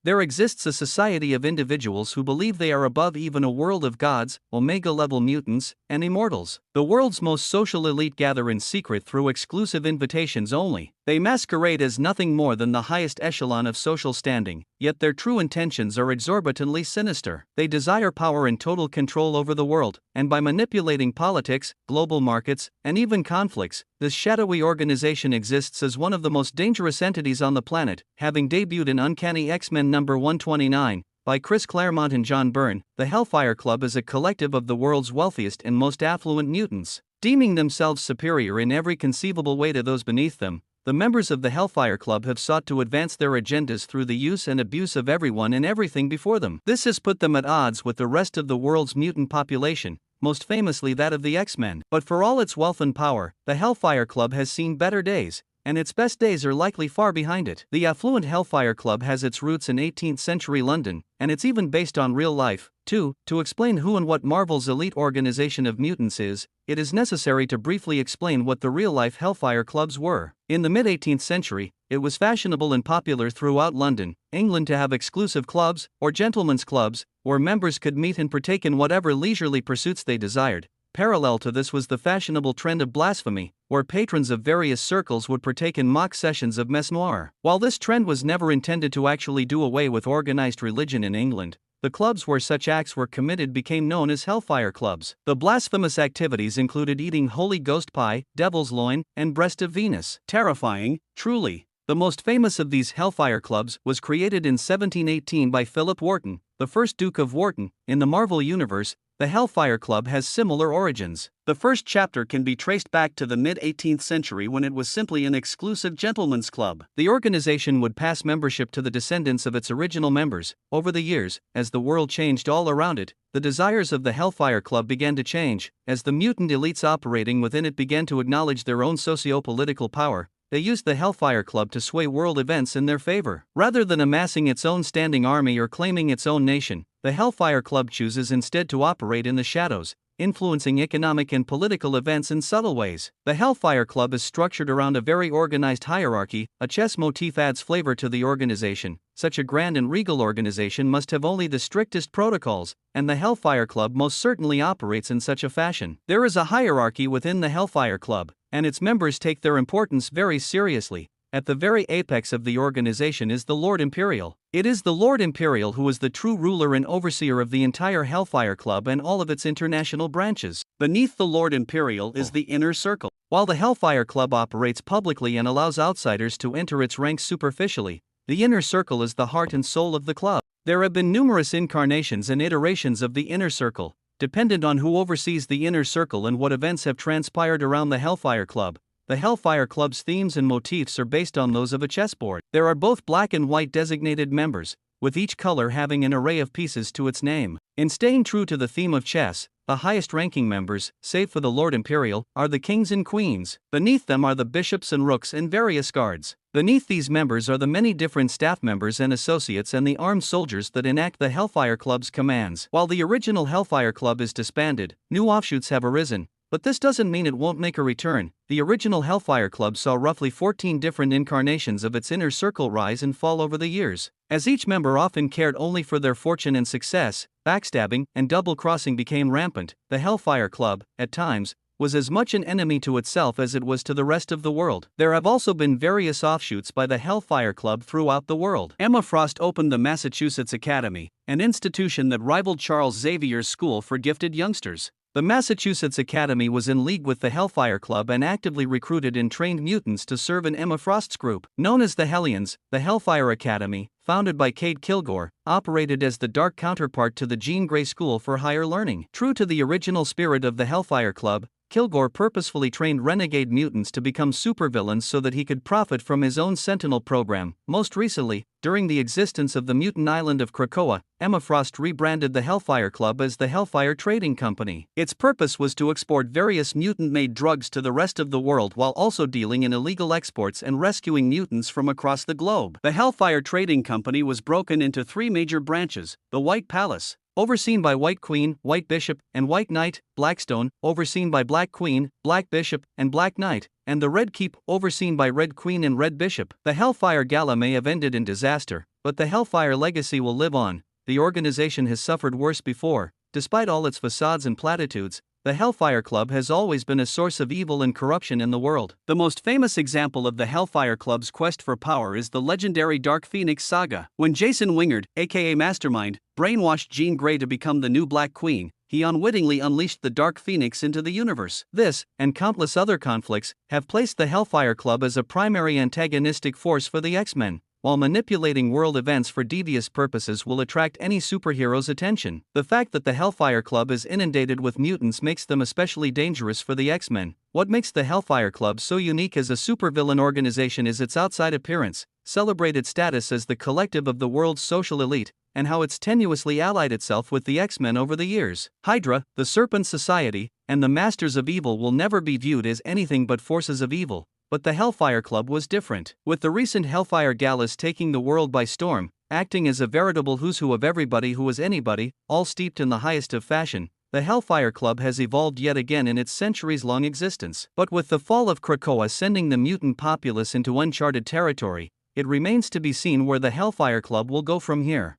There exists a society of individuals who believe they are above even a world of gods, omega-level mutants, and immortals. The world's most social elite gather in secret through exclusive invitations only. They masquerade as nothing more than the highest echelon of social standing, yet their true intentions are exorbitantly sinister. They desire power and total control over the world, and by manipulating politics, global markets, and even conflicts, this shadowy organization exists as one of the most dangerous entities on the planet, having debuted in Uncanny X-Men number 129. By Chris Claremont and John Byrne, the Hellfire Club is a collective of the world's wealthiest and most affluent mutants. Deeming themselves superior in every conceivable way to those beneath them, the members of the Hellfire Club have sought to advance their agendas through the use and abuse of everyone and everything before them. This has put them at odds with the rest of the world's mutant population, most famously that of the X-Men. But for all its wealth and power, the Hellfire Club has seen better days, and its best days are likely far behind it. The affluent Hellfire Club has its roots in 18th century London, and it's even based on real life, too. To explain who and what Marvel's elite organization of mutants is, it is necessary to briefly explain what the real-life Hellfire Clubs were. In the mid-18th century, it was fashionable and popular throughout London, England to have exclusive clubs, or gentlemen's clubs, where members could meet and partake in whatever leisurely pursuits they desired. Parallel to this was the fashionable trend of blasphemy, where patrons of various circles would partake in mock sessions of messe noire. While this trend was never intended to actually do away with organized religion in England, the clubs where such acts were committed became known as Hellfire Clubs. The blasphemous activities included eating Holy Ghost pie, devil's loin, and breast of Venus. Terrifying, truly. The most famous of these Hellfire Clubs was created in 1718 by Philip Wharton, the first Duke of Wharton. In the Marvel Universe, the Hellfire Club has similar origins. The first chapter can be traced back to the mid-18th century when it was simply an exclusive gentlemen's club. The organization would pass membership to the descendants of its original members. Over the years, as the world changed all around it, the desires of the Hellfire Club began to change. As the mutant elites operating within it began to acknowledge their own socio-political power, they used the Hellfire Club to sway world events in their favor. Rather than amassing its own standing army or claiming its own nation, the Hellfire Club chooses instead to operate in the shadows, influencing economic and political events in subtle ways. The Hellfire Club is structured around a very organized hierarchy. A chess motif adds flavor to the organization. Such a grand and regal organization must have only the strictest protocols, and the Hellfire Club most certainly operates in such a fashion. There is a hierarchy within the Hellfire Club, and its members take their importance very seriously. At the very apex of the organization is the Lord Imperial. It is the Lord Imperial who is the true ruler and overseer of the entire Hellfire Club and all of its international branches. Beneath the Lord Imperial is the Inner Circle. While the Hellfire Club operates publicly and allows outsiders to enter its ranks superficially, the Inner Circle is the heart and soul of the club. There have been numerous incarnations and iterations of the Inner Circle, dependent on who oversees the Inner Circle and what events have transpired around the Hellfire Club. The Hellfire Club's themes and motifs are based on those of a chessboard. There are both black and white designated members, with each color having an array of pieces to its name. In staying true to the theme of chess, the highest-ranking members, save for the Lord Imperial, are the kings and queens. Beneath them are the bishops and rooks and various guards. Beneath these members are the many different staff members and associates and the armed soldiers that enact the Hellfire Club's commands. While the original Hellfire Club is disbanded, new offshoots have arisen. But this doesn't mean it won't make a return. The original Hellfire Club saw roughly 14 different incarnations of its Inner Circle rise and fall over the years. As each member often cared only for their fortune and success, backstabbing and double-crossing became rampant. The Hellfire Club, at times, was as much an enemy to itself as it was to the rest of the world. There have also been various offshoots by the Hellfire Club throughout the world. Emma Frost opened the Massachusetts Academy, an institution that rivaled Charles Xavier's School for Gifted Youngsters. The Massachusetts Academy was in league with the Hellfire Club and actively recruited and trained mutants to serve in Emma Frost's group. Known as the Hellions, the Hellfire Academy, founded by Cade Kilgore, operated as the dark counterpart to the Jean Grey School for Higher Learning. True to the original spirit of the Hellfire Club, Kilgore purposefully trained renegade mutants to become supervillains so that he could profit from his own Sentinel program. Most recently, during the existence of the mutant island of Krakoa, Emma Frost rebranded the Hellfire Club as the Hellfire Trading Company. Its purpose was to export various mutant-made drugs to the rest of the world while also dealing in illegal exports and rescuing mutants from across the globe. The Hellfire Trading Company was broken into three major branches: the White Palace, overseen by White Queen, White Bishop, and White Knight; Blackstone, overseen by Black Queen, Black Bishop, and Black Knight; and the Red Keep, overseen by Red Queen and Red Bishop. The Hellfire Gala may have ended in disaster, But the Hellfire legacy will live on. The organization has suffered worse before. Despite all its facades and platitudes, the Hellfire Club has always been a source of evil and corruption in the world. The most famous example of the Hellfire Club's quest for power is the legendary Dark Phoenix saga. When Jason Wingard, aka Mastermind, brainwashed Jean Grey to become the new Black Queen, he unwittingly unleashed the Dark Phoenix into the universe. This, and countless other conflicts, have placed the Hellfire Club as a primary antagonistic force for the X-Men. While manipulating world events for devious purposes will attract any superhero's attention, the fact that the Hellfire Club is inundated with mutants makes them especially dangerous for the X-Men. What makes the Hellfire Club so unique as a supervillain organization is its outside appearance, celebrated status as the collective of the world's social elite, and how it's tenuously allied itself with the X-Men over the years. Hydra, the Serpent Society, and the Masters of Evil will never be viewed as anything but forces of evil. But the Hellfire Club was different. With the recent Hellfire Galas taking the world by storm, acting as a veritable who's who of everybody who was anybody, all steeped in the highest of fashion, the Hellfire Club has evolved yet again in its centuries-long existence. But with the fall of Krakoa sending the mutant populace into uncharted territory, it remains to be seen where the Hellfire Club will go from here.